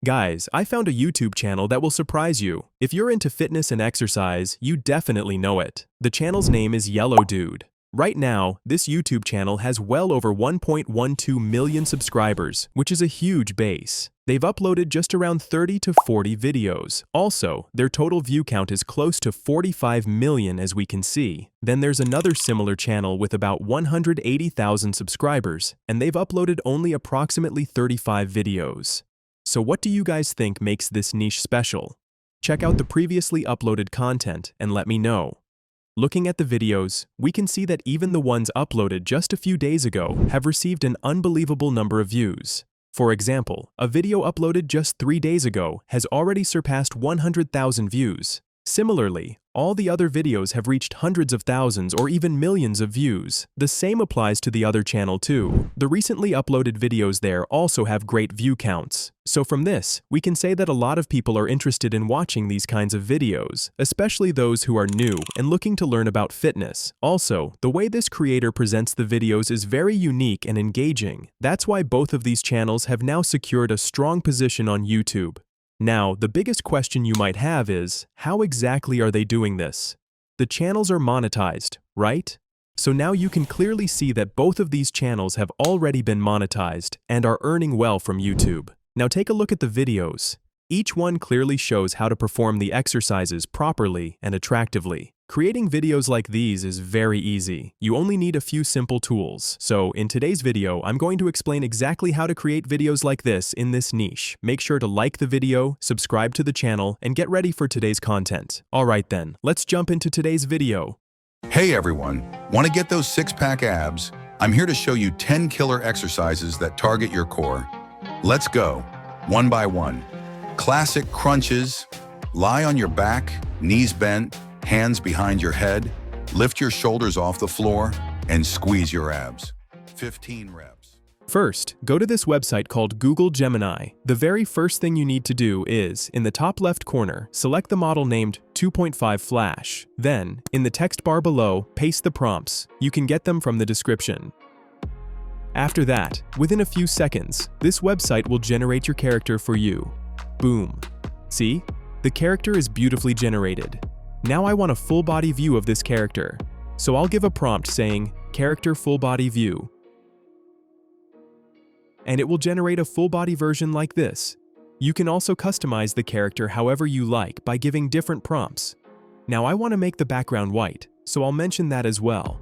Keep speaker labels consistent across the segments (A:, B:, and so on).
A: Guys, I found a YouTube channel that will surprise you. If you're into fitness and exercise, you definitely know it. The channel's name is Yellow Dude. Right now, this YouTube channel has well over 1.12 million subscribers, which is a huge base. They've uploaded just around 30 to 40 videos. Also, their total view count is close to 45 million as we can see. Then there's another similar channel with about 180,000 subscribers, and they've uploaded only approximately 35 videos. So what do you guys think makes this niche special? Check out the previously uploaded content and let me know. Looking at the videos, we can see that even the ones uploaded just a few days ago have received an unbelievable number of views. For example, a video uploaded just 3 days ago has already surpassed 100,000 views. Similarly, all the other videos have reached hundreds of thousands or even millions of views. The same applies to the other channel too. The recently uploaded videos there also have great view counts. So from this, we can say that a lot of people are interested in watching these kinds of videos, especially those who are new and looking to learn about fitness. Also, the way this creator presents the videos is very unique and engaging. That's why both of these channels have now secured a strong position on YouTube. Now, the biggest question you might have is, how exactly are they doing this? The channels are monetized, right? So now you can clearly see that both of these channels have already been monetized and are earning well from YouTube. Now take a look at the videos. Each one clearly shows how to perform the exercises properly and attractively. Creating videos like these is very easy. You only need a few simple tools. So in today's video, I'm going to explain exactly how to create videos like this in this niche. Make sure to like the video, subscribe to the channel, and get ready for today's content. Alright then, let's jump into today's video.
B: Hey everyone, want to get those six-pack abs? I'm here to show you 10 killer exercises that target your core. Let's go, one by one. Classic crunches. Lie on your back, knees bent, hands behind your head, lift your shoulders off the floor, and squeeze your abs. 15 reps.
A: First, go to this website called Google Gemini. The very first thing you need to do is, in the top left corner, select the model named 2.5 Flash. Then, in the text bar below, paste the prompts. You can get them from the description. After that, within a few seconds, this website will generate your character for you. Boom. See? The character is beautifully generated. Now I want a full body view of this character. So I'll give a prompt saying, character full body view. And it will generate a full body version like this. You can also customize the character however you like by giving different prompts. Now I want to make the background white, so I'll mention that as well.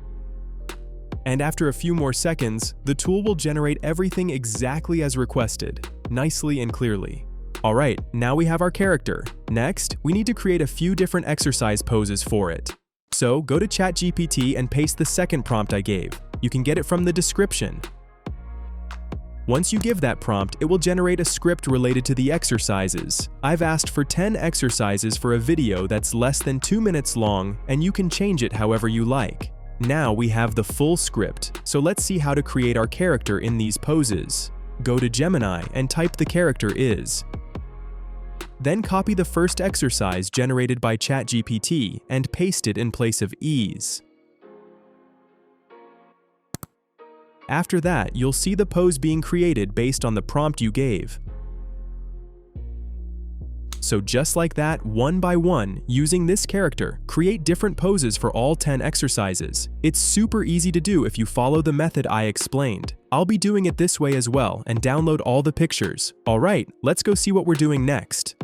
A: And after a few more seconds, the tool will generate everything exactly as requested, nicely and clearly. Alright, now we have our character. Next, we need to create a few different exercise poses for it. So go to ChatGPT and paste the second prompt I gave. You can get it from the description. Once you give that prompt, it will generate a script related to the exercises. I've asked for 10 exercises for a video that's less than 2 minutes long, and you can change it however you like. Now we have the full script, so let's see how to create our character in these poses. Go to Gemini and type the character is. Then copy the first exercise generated by ChatGPT and paste it in place of ease. After that, you'll see the pose being created based on the prompt you gave. So just like that, one by one, using this character, create different poses for all 10 exercises. It's super easy to do if you follow the method I explained. I'll be doing it this way as well and download all the pictures. Alright, let's go see what we're doing next.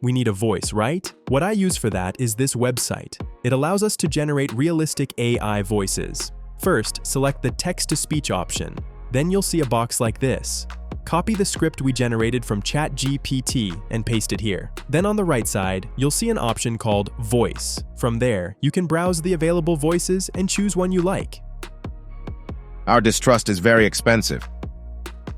A: We need a voice, right? What I use for that is this website. It allows us to generate realistic AI voices. First, select the text-to-speech option. Then you'll see a box like this. Copy the script we generated from ChatGPT and paste it here. Then on the right side, you'll see an option called Voice. From there, you can browse the available voices and choose one you like.
C: Our distrust is very expensive.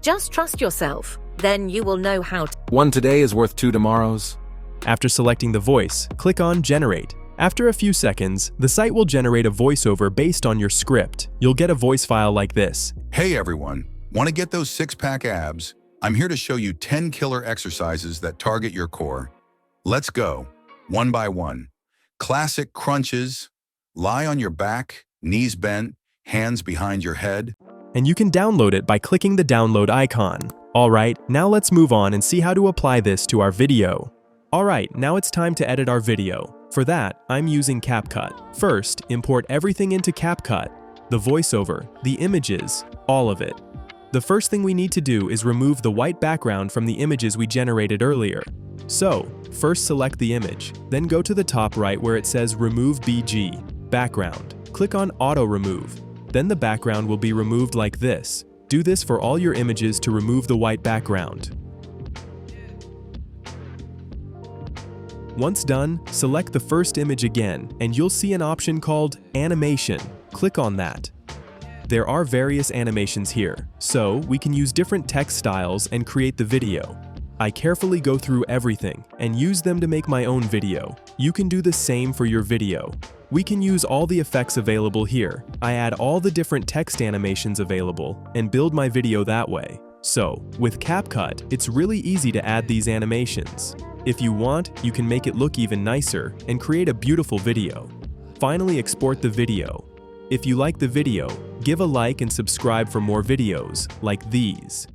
D: Just trust yourself, then you will know how to.
E: One today is worth 2 tomorrows.
A: After selecting the voice, click on Generate. After a few seconds, the site will generate a voiceover based on your script. You'll get a voice file like this.
B: Hey everyone, want to get those six-pack abs? I'm here to show you 10 killer exercises that target your core. Let's go, one by one. Classic crunches. Lie on your back, knees bent, hands behind your head.
A: And you can download it by clicking the download icon. Alright, now let's move on and see how to apply this to our video. Alright, now it's time to edit our video. For that, I'm using CapCut. First, import everything into CapCut. The voiceover, the images, all of it. The first thing we need to do is remove the white background from the images we generated earlier. So, first select the image, then go to the top right where it says Remove BG, Background. Click on Auto Remove. Then the background will be removed like this. Do this for all your images to remove the white background. Once done, select the first image again, and you'll see an option called Animation. Click on that. There are various animations here, so we can use different text styles and create the video. I carefully go through everything and use them to make my own video. You can do the same for your video. We can use all the effects available here. I add all the different text animations available and build my video that way. So, with CapCut, it's really easy to add these animations. If you want, you can make it look even nicer and create a beautiful video. Finally, export the video. If you like the video, give a like and subscribe for more videos like these.